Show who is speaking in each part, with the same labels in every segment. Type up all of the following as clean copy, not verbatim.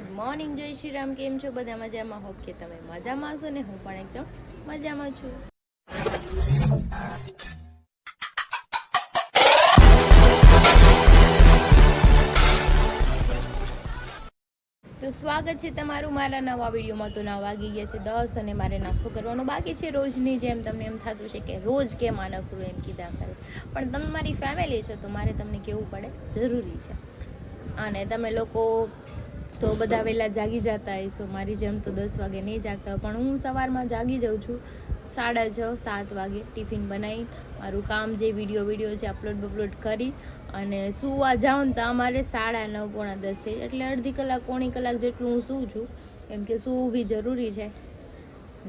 Speaker 1: Good morning, જય શ્રી રામ. કેમ છો બધા? મજામાં? હોપ કે તમે મજામાં હશો ને હું પણ એકદમ મજામાં છું. તો સ્વાગત છે તમારું મારા નવા વિડીયોમાં. તો 9 વાગી ગયા છે 10 અને મારે નાસ્તો કરવાનો બાકી છે. રોજની જેમ તમને એમ થતું છે કે રોજ કેમ આ નકરું એમ કીધા કરે, પણ તમે મારી ફેમિલી છો તો મારે તમને કહેવું પડે, જરૂરી છે. અને તમે લોકો તો બધા વહેલા જાગી જતા હશો, મારી જેમ તો 10 વાગે નહીં જાગતા, પણ હું સવારમાં જાગી જાઉં છું 6:30-7 વાગે. ટિફિન બનાવી મારું કામ જે વિડીયો છે અપલોડ કરી અને સૂવા જાઉં તો અમારે 9:30-10 થઈ, એટલે અડધી કલાક પોણી કલાક જેટલું હું સૂવું છું, કેમ કે સૂવું બી જરૂરી છે.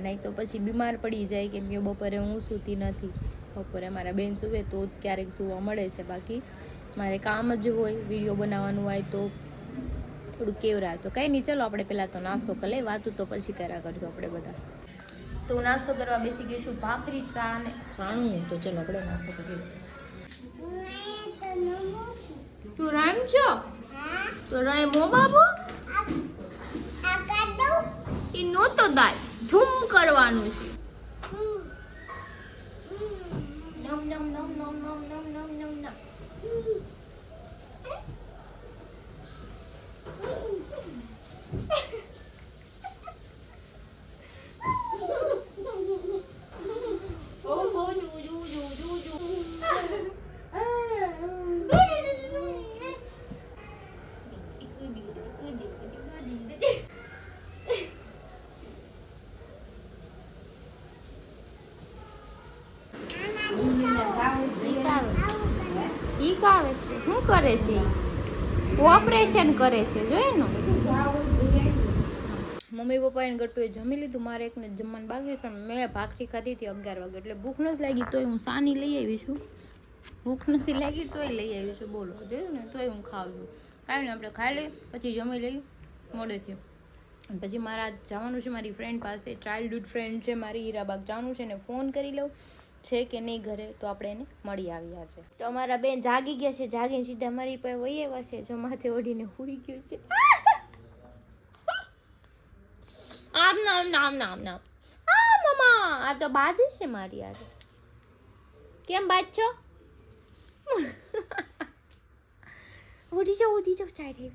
Speaker 1: નહીં તો પછી બીમાર પડી જાય, કેમ કે બપોરે હું સૂતી નથી. બપોરે મારા બેન સૂવે તો ક્યારેક સૂવા મળે છે, બાકી મારે કામ જ હોય, વિડીયો બનાવવાનું હોય તો થોડું કેવરાય. તો કંઈ નહીં, ચલો આપણે પહેલાં તો નાસ્તો કરી લઈએ, વાતું તો પછી કર્યા કરજો આપણે બધા. તો નાસ્તો કરવા બેસી ગઈ છું, ભાખરી, ચા અને ખાણું. તો ચલો આપણે નાસ્તો કરીએ. તું રામ છો? તો રાય મો બાબુ એ નહોતો દાય, ઝૂમ કરવાનું છે. નમ નમ નમ નમ નમ નમ નમ નમ નમ. ઈ કાવે છે, શું કરે છે? ઓપરેશન કરે છે, જોઈ ને. મમ્મી પપ્પા એને ગટુએ જમી લીધું, મારે એકને જમવાનું બાકી, પણ મેં ભાખરી ખાધી હતી 11 વાગે, એટલે ભૂખ નથી લાગી તોય હું સાની લઈ આવી છું. ભૂખ નથી લાગી તોય લઈ આવી છું, બોલો, જોયું ને, તોય હું ખાઉં છું. કાંઈ નહીં, આપણે ખાઈ લઈએ પછી જમી લઈએ મોડેથી. અને પછી મારા જવાનું છે મારી ફ્રેન્ડ પાસે, ચાઇલ્ડહુડ ફ્રેન્ડ છે મારી, હીરાબાગ જવાનું છે, એને ફોન કરી લઉં છે કે નહીં ઘરે, તો આપણે એને મળી આવ્યા છે. તો અમારા બેન જાગી ગયા છે, જાગીને સીધા મારી પાસે વહી આવ્યા છે, જો માથે ઓઢીને સૂઈ ગયું છે. આમ નામ નામ નામ નામ. આ મમ્મા, આ તો બાધી છે મારી યાર. કેમ બાદ છો? ઉઠી જાઓ ચાઈ.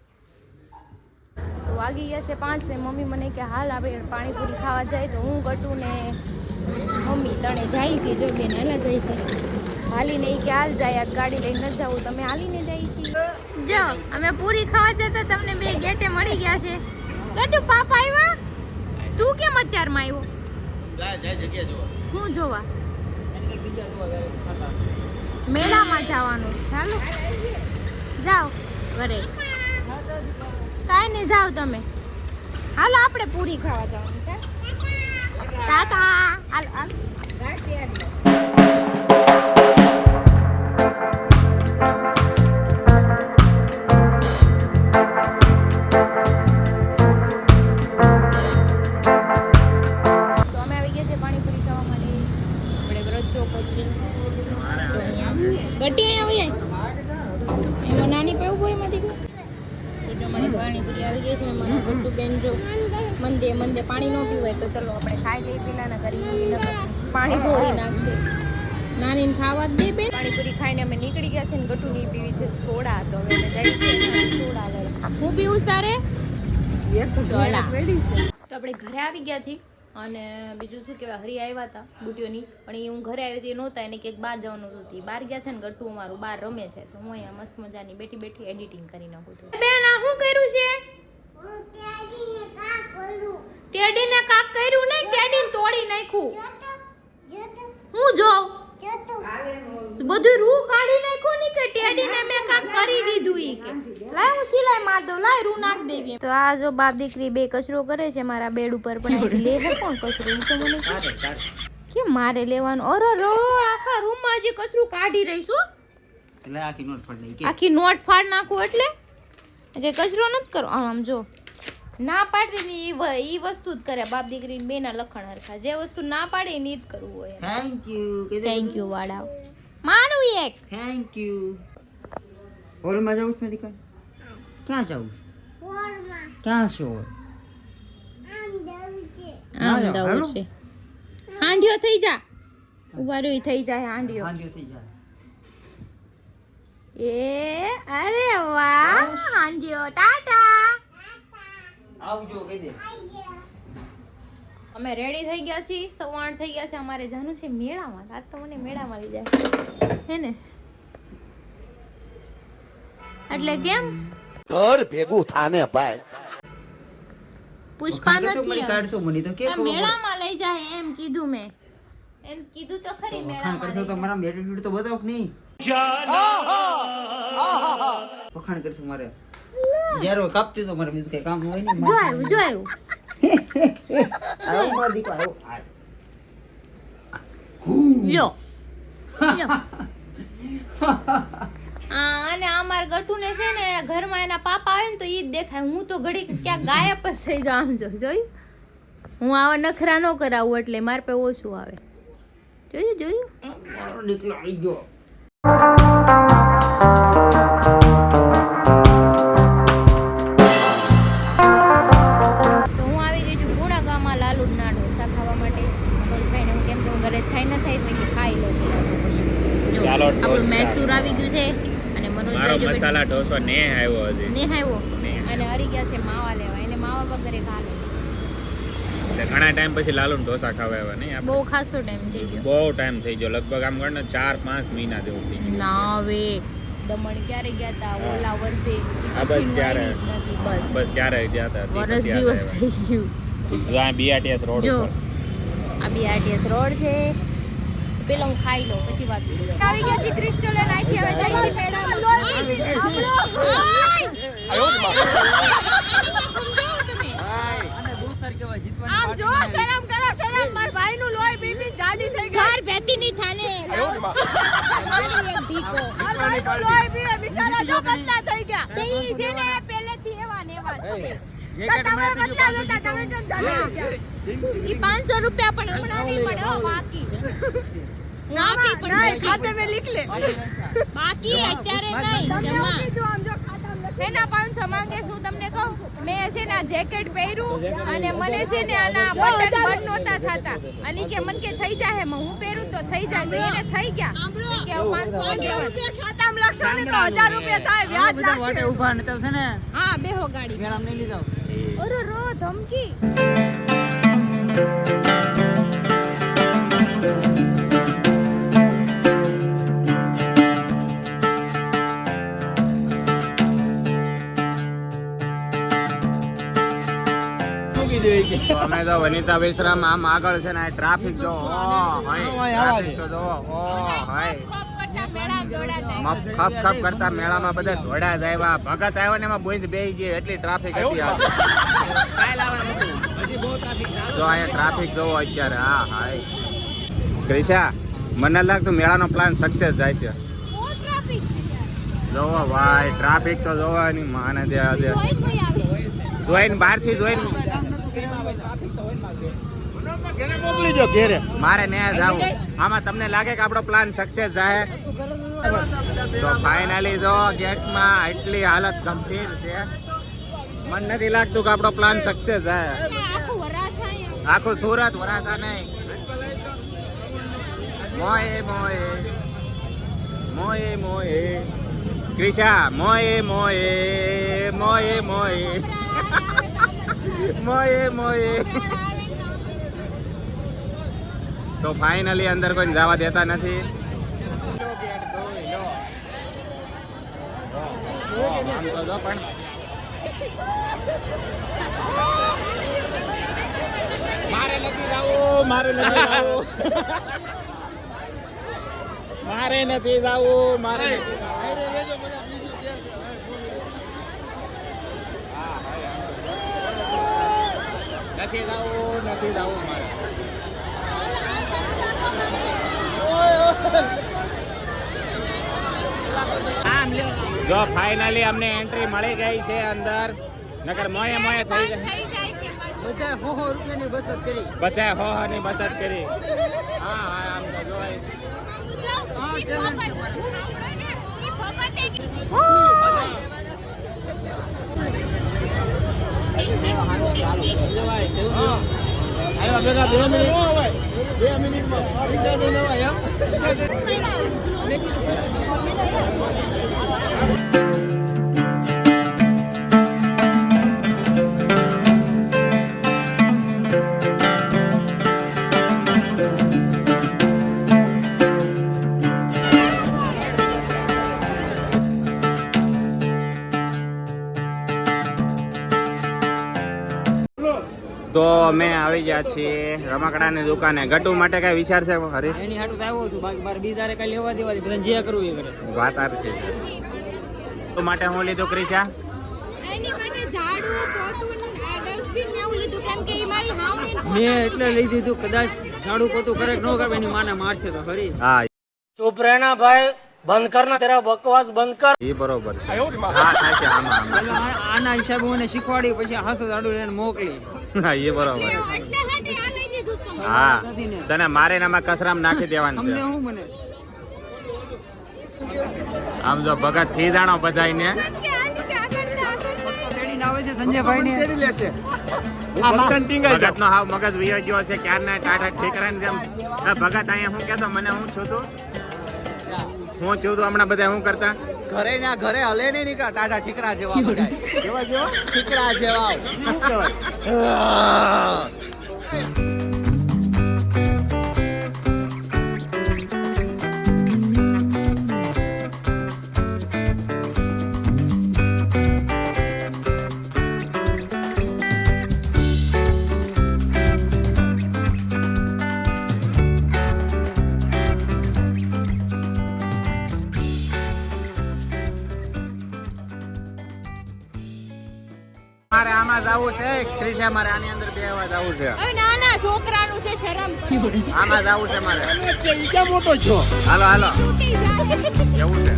Speaker 1: તો વાગી ગયા છે 5 ને મમ્મી મને કે હાલ આપણે પાણીપુરી ખાવા જાય, તો હું ગટું ને મમ્મી તણે જાય છે, જો બેન હાલા જાય છે હાલીને. એ કે હાલ જાય, ગાડી લઈને ન જાવું, તમે હાલીને જાય છે. જો અમે પૂરી ખાવા જતા તમને બે ગેટે મળી ગયા છે. ગટુ પાપા આવ્યા, તું કેમ અત્યારમાં આવ્યો? હું જોવા મેળામાં જવાનું. ચાલો જાઓ ઘરે, કાંઈ નહીં, જાઓ તમે. હાલો આપણે પૂરી ખાવા જવાનું છે. ટાટા. હાલ હાલ. નાની પાણીપુરી આવી ગઈ છે ને મને ગટ્ટુ બેન જો મંદે પાણી ન પીવાય, તો ચલો આપણે ખાઈ લઈએ પેલા ના કરી પાણી ઢોળી નાખશે. નાનીને ખાવા જ દે બેન. પાણીપુરી ખાઈને અમે નીકળી ગયા છે ને ગટ્ટુ ની પીવી છે સોડા, તો હવે જઈશું સોડા લઈ. હું પીવું તારે? તો આપણે ઘરે આવી ગયા છીએ. અને બીજું શું કહેવાય, હરી આવ્યા હતા બુટીઓની, પણ એ હું ઘરે આવી હતી નહોતા, એને કંઈક બહાર જવાનું હતું, બહાર ગયા છે ને. ગટ્ટુ મારું બહાર રમે છે, તો હું અહીંયા મસ્ત મજાની બેઠી એડિટિંગ કરી નાખું છું. બેન આ શું કર્યું છે? ટેડીને કાક કર્યું ને, ટેડીને તોડી નાખ્યું. હું જોઉં બધું રૂ કાઢી નાખ્યું ને, કે ટેડીને મેં કાક કરી દીધું. ઈ કે લાય હું સિલાઈ માર દઉં, લાય રૂ નાખ દેવી. તો આ જો બાપ દીકરી બે કચરો કરે છે મારા બેડ ઉપર, પણ લે હે કોણ કચરો? ઈ તો મને કેમ મારે લેવાનું? અરે રો, આખા રૂમમાં હજી કચરું કાઢી રહીશું, એટલે આખી નોટ ફાડ નાખું, એટલે કે કચરો નથી કરો. આમ જો ના પાડતી ને ઈ વસ્તુ જ કરે, બાપ દીકરી બે ના લખણ હરખા. જે વસ્તુ ના પાડે એ જ કરવું હોય. થેન્ક યુ વાડા મારું એક થેન્ક યુ. હોલમાં જાઉં છું દીકરા? ક્યાં જાઉં?
Speaker 2: ક્યાં છો
Speaker 1: આમ દઉં છે હાંડિયો થઈ જા ઉભા રહ્યો થઈ જાય હાંડિયો
Speaker 2: થઈ જાય
Speaker 1: એ અરે વાહ હાંડિયો ટાટા
Speaker 2: આવજો કહી દે
Speaker 1: અમે રેડી થઈ ગયા છીએ 8:15 થઈ ગયા છે અમારે જાનું છે મેળામાં આજ તો મને મેળામાં લઈ જાય હે ને એટલે કેમ
Speaker 3: ઘર ભેગું થાને ભાઈ
Speaker 1: પુષ્પા નથી
Speaker 2: કાઢશો મને તો કે
Speaker 1: મેળામાં લઈ જાય એમ કીધું મેં એમ કીધું તો ખરી મેળામાં
Speaker 2: કરશો તો મારા એટીટ્યુડ તો બતાવો કે નહીં વખાણ કરશો મારે યાર કાપતી તો મારે બીજું કઈ કામ હોય નહીં
Speaker 1: જો આવ્યું
Speaker 2: આવો મારો દીકરો આવો
Speaker 1: લ્યો અને અમાર ગટુ ને છે ને ઘરમાં એના પાપા આવે ને તો ઈ જ દેખાય હું તો ઘડી ક્યાં ગાયબ જ થઈ જાઉં આમ જો જોયું હું આવા નખરા ન કરાવું એટલે માર પે ઓછું આવે જોયું
Speaker 2: મારો દીકરો આવી ગયો
Speaker 1: તો હું આવી ગઈ છું પૂણા ગામમાં લાલુના ઢોસા ખાવા માટે મનોજભાઈને હું કેમ કે હું ઘરે થાય ન થાય તો મેં ખાઈ લઉં જો આપણું મૈસૂર આવી ગયું છે અને મનોજભાઈ જો
Speaker 4: મસાલા ઢોસો ને આવ્યો હજી
Speaker 1: ને આવ્યો અને હરી ગયા છે માવા લેવા એને માવા વગર એક હાલે
Speaker 4: ઘણા ટાઈમ પછી લાલુન ઢોસા ખાવા આવ્યા નહીં
Speaker 1: બહુ ખાસો ટાઈમ થઈ ગયો
Speaker 4: બહુ ટાઈમ થઈ ગયો લગભગ આમ ગણ 4-5 મહિના જેવું થઈ ગયું
Speaker 1: ના હવે દમણ ક્યારે ગયા તા ઓલા વર્ષે
Speaker 4: આ બસ ક્યારે
Speaker 1: નથી બસ
Speaker 4: બસ ક્યારે ગયા હતા
Speaker 1: વરસ દિવસ થઈ ગયું
Speaker 4: આ બીઆરટીએસ રોડ
Speaker 1: જો
Speaker 4: ઉપર
Speaker 1: આ બીઆરટીએસ રોડ છે પેલો હું ખાઈ લઉં પછી વાત આવી ગયા છે ક્રિસ્ટલ અને આખી હવે જાય છે મેડમ
Speaker 5: આમ જો શરમ કરો શરમ માર ભાઈ નું લોહી પી જાડી થઈ ગઈ
Speaker 1: ઘર બેતી ની થાને મારી એક ઢીકો
Speaker 5: માર ભાઈ નું લોહી પી બિચારા જો પતલા થઈ ગયા
Speaker 1: તે ઈ છે ને પહેલેથી એવા ને એવા છે
Speaker 5: તમે પતલા હતા તમે કેમ જાડી ગયા
Speaker 1: ઈ 500 રૂપિયા પણ હમણાં નહીં મળે હો બાકી બાકી પણ
Speaker 5: નહીં
Speaker 1: નસીબ.
Speaker 5: ખાતે મે લીખ લે
Speaker 1: બાકી અત્યારે નહીં જમા
Speaker 5: કીધું આમ જો ખાતા
Speaker 1: એના 500 માંગે શું તમને કહું મેં છે ને જેકેટ પહેર્યું અને મને છે ને આના બટન બંધ નહોતા થતા અને કે મન કે થઈ જાહે હું પહેરું તો થઈ જાય તો એને થઈ ગયા કે 500
Speaker 5: રૂપિયા ખાતામાં લખશો ને તો 1000 રૂપિયા થાય વ્યાજ
Speaker 2: વાટે
Speaker 5: લાગશે
Speaker 2: ઊભા ને તો છે ને
Speaker 1: હા બેહો ગાડી
Speaker 2: મેળામાં નહીં લીધા
Speaker 1: ઓરો રો ધમકી
Speaker 4: તો અમે તો વનિતા વિશ્રામ આમ આગળ છે ને ટ્રાફિક જો ટ્રાફિક તો જો ખપ ખપ કરતા મેળામાં બધા ધોડા જ આવ્યા ભગત આવ્યો ને એમાં બોઈ બેસી ગઈ એટલી ટ્રાફિક હતી આજે જો અહીંયા ટ્રાફિક જોવો અત્યારે હા હાય ક્રિશા મને લાગતું મેળાનો પ્લાન સક્સેસ જાય છે જોવો ભાઈ ટ્રાફિક તો જોવાની માને દે જોઈને બહારથી જોઈને મોકલી દો ઘેરે મારે ન્યા જાવું આમાં તમને લાગે કે આપણો પ્લાન સક્સેસ જાય તો ફાઇનલી જો ગેટમાં એટલી હાલત ગંભીર છે મને નથી લાગતું કે આપણો પ્લાન સક્સેસ જાય આખું સુરત વરાસા નહીં મોએ મોએ મોએ મોએ ક્રિશા મોએ મોએ મોએ મોએ મોએ મોએ તો ફાઇનલી અંદર કોઈ જવા દેતા નથી મારે નથી જવું મારે નથી જવું મારે નથી જવું મારે નથી જવું નથી જવું મારે જો ફાઇનલી અમને એન્ટ્રી મળી ગઈ છે અંદર નકર મોએ મોએ થઈ જાય
Speaker 2: બધા 100 રૂપિયાની બચત કરી
Speaker 4: બધા 100 ની બચત કરી હા હા આમ તો જોઈ તો અમે આવી ગયા છીએ રમકડાની દુકાને. ગટુ માટે કઈ વિચાર છે હરી?
Speaker 2: એની હાટું તો આવ્યો છું, બાકી મારે બીજારે કઈ લેવા દેવા દે, બધાને જે કરવું એ કરે.
Speaker 4: વાત આ છે. તો માટે હું લીધું ક્રિશા?
Speaker 5: એની માટે ઝાડુ પોતું ડસ્ટબિન ને એવું લીધું કેમ કે ઈ મારી હાવની
Speaker 2: મેં એટલે લઈ દીધું, કદાચ ઝાડુ પોતું કરે કે ન કરે એની માને મારશે તો ખરી.
Speaker 4: હા
Speaker 6: चुप रहना भाई, बंद करना तेरा बकवास बंद कर.
Speaker 4: એ બરોબર છે. હા થાય છે આમાં
Speaker 2: એટલે આના હિસાબે મને શીખવાડી, પછી હાસો ઝાડુ લઈને મોકલી.
Speaker 4: હા એ બરોબર છે.
Speaker 5: એટલે હાટે આ લઈ દીધું છે.
Speaker 4: હા તને મારે નામાં કચરામ નાખી દેવાનું
Speaker 2: તમને
Speaker 4: છે.
Speaker 2: શું મને
Speaker 4: આમ જો ભગત ખીજાણો બધાઈને.
Speaker 5: કે આની કે આગળ
Speaker 2: તેડીને આવે છે સંજયભાઈ ને
Speaker 4: ભગત નો હાવ મગજ વિયો ગયો છે ક્યારના ટાટા ઠીકરાની જેમ. આ ભગત અહીંયા હું કેતો મને હું છું તું હમણાં બધા હું કરતા
Speaker 6: घरे ना घरे हले नहीं निकला टाटा ठीकरा जेवा बगाय जेवा जेवा ठीकरा जेवा શું કહેવાય
Speaker 4: મારે આમાં જવું છે ક્રિશા, મારે આની અંદર બેહવા જવું છે.
Speaker 5: હવે નાના છોકરાનું છે શરમ કરો.
Speaker 4: આમાં જવું છે મારે.
Speaker 6: क्या मोटो छो
Speaker 4: હાલો હાલો
Speaker 5: તૂટી જાય.
Speaker 4: એવું છે.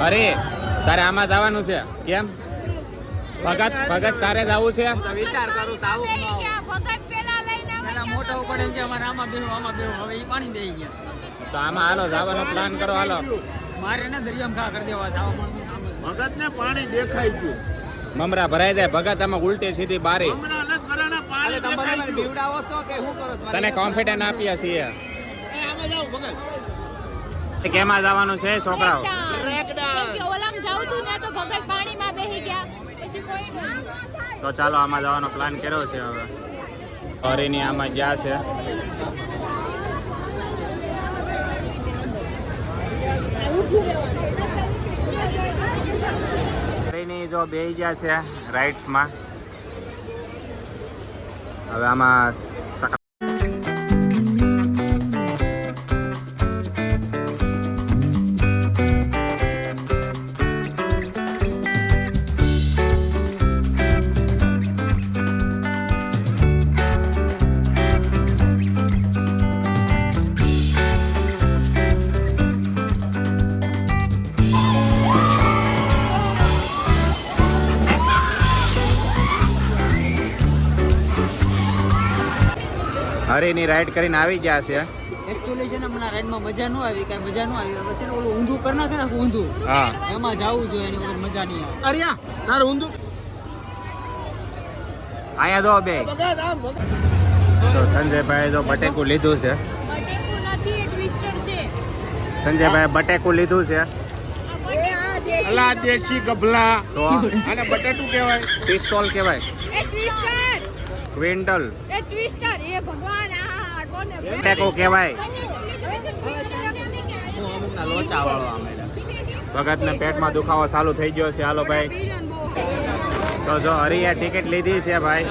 Speaker 4: અરે તારે આમાં જવાનું છે કેમ? ભગત તારે જવું છે?
Speaker 6: विचार करू साऊ
Speaker 5: લઈ ગયા, ભગત પેલા લઈને આવે
Speaker 2: એના મોટા પડે છે અમારે આમાં બેહું હવે ઈ પાણી દઈ ગયા.
Speaker 4: તો આમાં હાલો જવાનો પ્લાન કરો હાલો.
Speaker 2: મારે ને દરિયામાં ઘા કરી દેવા જવા મળતું કામ જ.
Speaker 6: भगत ने पानी देखाई गયું
Speaker 4: મમરા ભરાઈ જાય ભગત આમાં ઉલટી સીધી બારી.
Speaker 6: અરે તમે બધા મને બીવડાવો છો કે શું કરો છો?
Speaker 4: તને કોન્ફિડન્સ આપીએ છીએ.
Speaker 6: આમાં જાવ ભગત
Speaker 4: કેમાં જવાનું છે છોકરાઓ?
Speaker 5: કેમ કે ઓલામ જાવું તું ને તો ભગત પાણીમાં બેહી ગયા પછી કોઈ નહીં.
Speaker 4: તો ચાલો આમાં જવાનો પ્લાન કર્યો છે હવે. હરીની આમાં ગયા છે. હરીની જો બેહી ગયા છે રાઇડ્સમાં. હવે આમાં હરીની રાઈડ કરીને આવી ગયા છે.
Speaker 2: એકચ્યુઅલી છે ને મને રાઈડમાં મજા ન આવી, કાંઈ મજા ન આવી. હવે છે ને ઓલું ઊંધું કરી નાખે ને ઊંધું,
Speaker 4: હા
Speaker 2: એમાં જવું જોઈએ, એની વગર મજા નહીં આવે.
Speaker 6: અરિયા તારું ઊંધું
Speaker 4: અહીંયા જો બે તો સંજયભાઈ જો બટેકું લીધું છે.
Speaker 5: બટેકું નથી, એ ટ્વિસ્ટર છે.
Speaker 4: સંજયભાઈ બટેકું લીધું છે.
Speaker 5: આ બટેકું
Speaker 6: અલા દેશી ગભલા
Speaker 4: તો
Speaker 6: અને બટેટું કહેવાય.
Speaker 4: પિસ્તોલ કહેવાય.
Speaker 5: એ ટ્વિસ્ટર,
Speaker 4: ક્વિન્ટલ
Speaker 5: એ ટ્વિસ્ટર, એ ભગવાન આ કોને
Speaker 4: બટેકું કહેવાય.
Speaker 6: અમુકના લોચા વાળો આમેલા.
Speaker 4: ભગતને પેટમાં દુખાવો ચાલુ થઈ ગયો છે. હાલો ભાઈ, તો જો હરિયા ટિકિટ લીધી છે ભાઈ.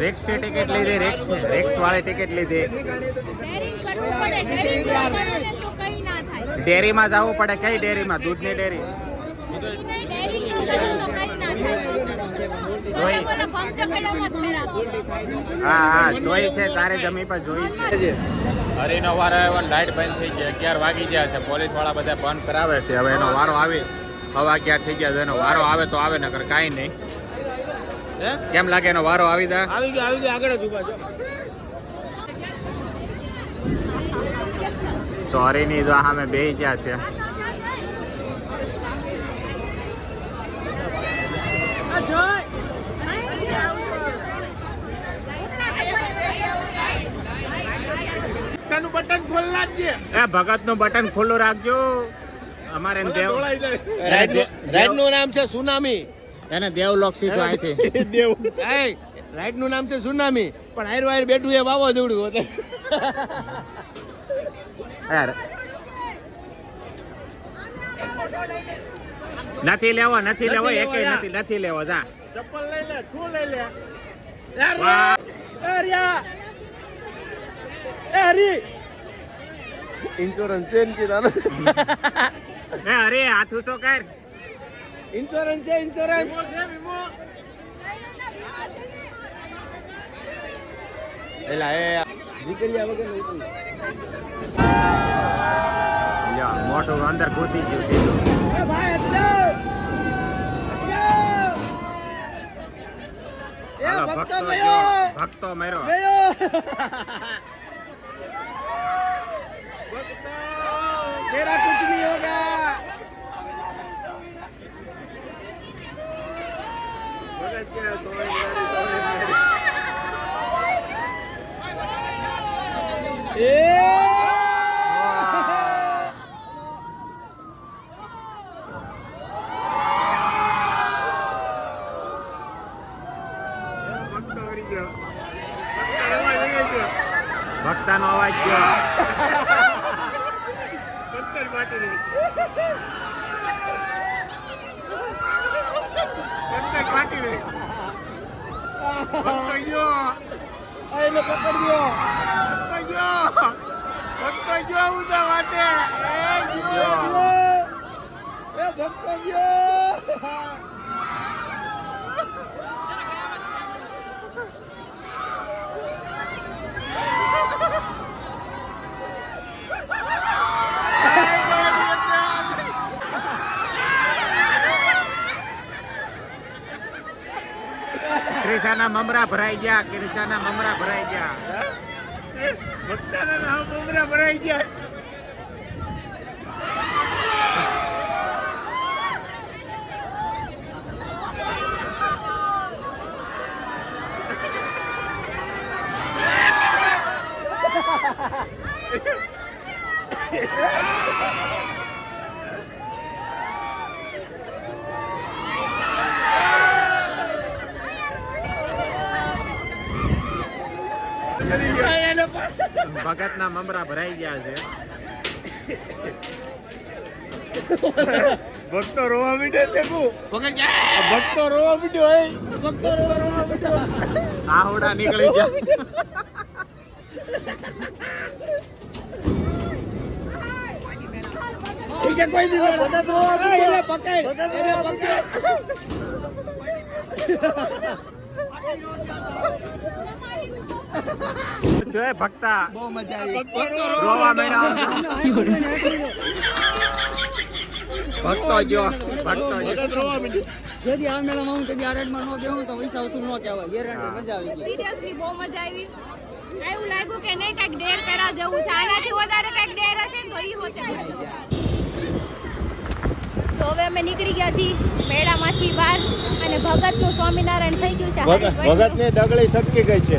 Speaker 4: રિક્સની ટિકિટ લીધી, રિક્સ વાળી ટિકિટ લીધી.
Speaker 5: ડેરિંગ કરવું પડે, ડેરિંગ ન કરો ને તો કઈ ના
Speaker 4: ડેરીમાં જવું પડે. કઈ ડેરીમાં? દૂધની ડેરી.
Speaker 5: ડેરી નો કરે તો કઈ ના થાય. બોલો ભમચકડામાં ફેરા.
Speaker 4: હા જોઈ છે તારે જમી પર જોઈ છે. હરીનો વારો આવ્યો, લાઈટ બંધ થઈ ગઈ. 11 વાગી ગયા છે. પોલીસ વાળા બધા બંધ કરાવે છે. હવે એનો વારો આવી 11:15 થઈ ગયા. એનો વારો આવે તો આવે, નકર કાંઈ નહીં. કેમ લાગે એનો વારો આવી જાય?
Speaker 6: આવી ગયો આગળ જ ઉભા છો.
Speaker 4: તો હરીની જો સામે બેસી ગયા છે.
Speaker 6: બટન ખોલ નાખજે.
Speaker 4: એ ભગત નું બટન ખુલ્લું રાખજો. અમારે દેવ
Speaker 6: રાઈડ નું નામ છે સુનામી.
Speaker 4: એને દેવલોક સીધો અહીંથી.
Speaker 6: દેવ રાઈડ નું નામ છે સુનામી, પણ આયર વાયર બેઠું એ વાવાઝોડું હતું.
Speaker 4: યાર નથી લેવો નથી લેવો જા.
Speaker 6: ચપ્પલ લઈ લે, શું લઈ લે?
Speaker 4: વાહ.
Speaker 6: ઇન્સ્યોરન્સ છે ને કીધા
Speaker 4: એ અરે હાથ ઊંચો કર.
Speaker 6: ઇન્સ્યોરન્સ છે, ઇન્સ્યોરન્સ. એલા એ દીકરીયા વગર નહીં.
Speaker 4: લ્યો, મોટું અંદર ઘૂસી ગયું સીધું.
Speaker 6: એ ભાઈ હટજો. એ
Speaker 4: હાલો,
Speaker 6: ભક્તો
Speaker 4: ભક્તો
Speaker 6: ગયો.
Speaker 4: ભક્તો મેરો.
Speaker 6: ગયો. ભક્તો तेरा कुछ नहीं होगा. ભગત કે સોય
Speaker 4: ભક્તાનો અવાજ ગયો.
Speaker 6: એને પકડ્યો. એ ભક્તો ગયો.
Speaker 4: ક્રિશાના મમરા ભરાઈ ગયા.
Speaker 6: ભક્તાના મમરા ભરાઈ ગયા.
Speaker 4: ભગતના મમરા ભરાઈ ગયા છે.
Speaker 6: ભક્તો રોવા મીડે છે. ભક્તો રોવા મીડ્યો. ભક્તો રોવા મીડ્યો.
Speaker 4: આહોડા નીકળી ગયા.
Speaker 6: કોઈ દિવસ ભગત રોવા મીડ્યો. પકડ.
Speaker 4: છે ભક્તા
Speaker 6: બહુ મજા આવી.
Speaker 4: રોવા માંડ્યા. ભક્તો ગયો.
Speaker 6: ભગત રોવા મીડ્યો.
Speaker 2: જેથી આ મેળામાં હું તેથી આ રેડમાં ન બેહું તો પૈસા વસૂલ ન કહેવાય. ગેરંટી મજા આવી ગઈ.
Speaker 5: સિરિયસલી બહુ મજા આવી. એવું લાગ્યું કે નહીં કઈક ડેર કરા જવું છે. આનાથી વધારે કઈક ડેર હશે ને તો ઈ હોતે કરશું. તો હવે અમે નીકળી ગયા છીએ મેળામાંથી બહાર અને ભગતનું સ્વામિનારાયણ થઈ ગયું છે.
Speaker 6: ભગત ને ડગલી સટકી ગઈ છે.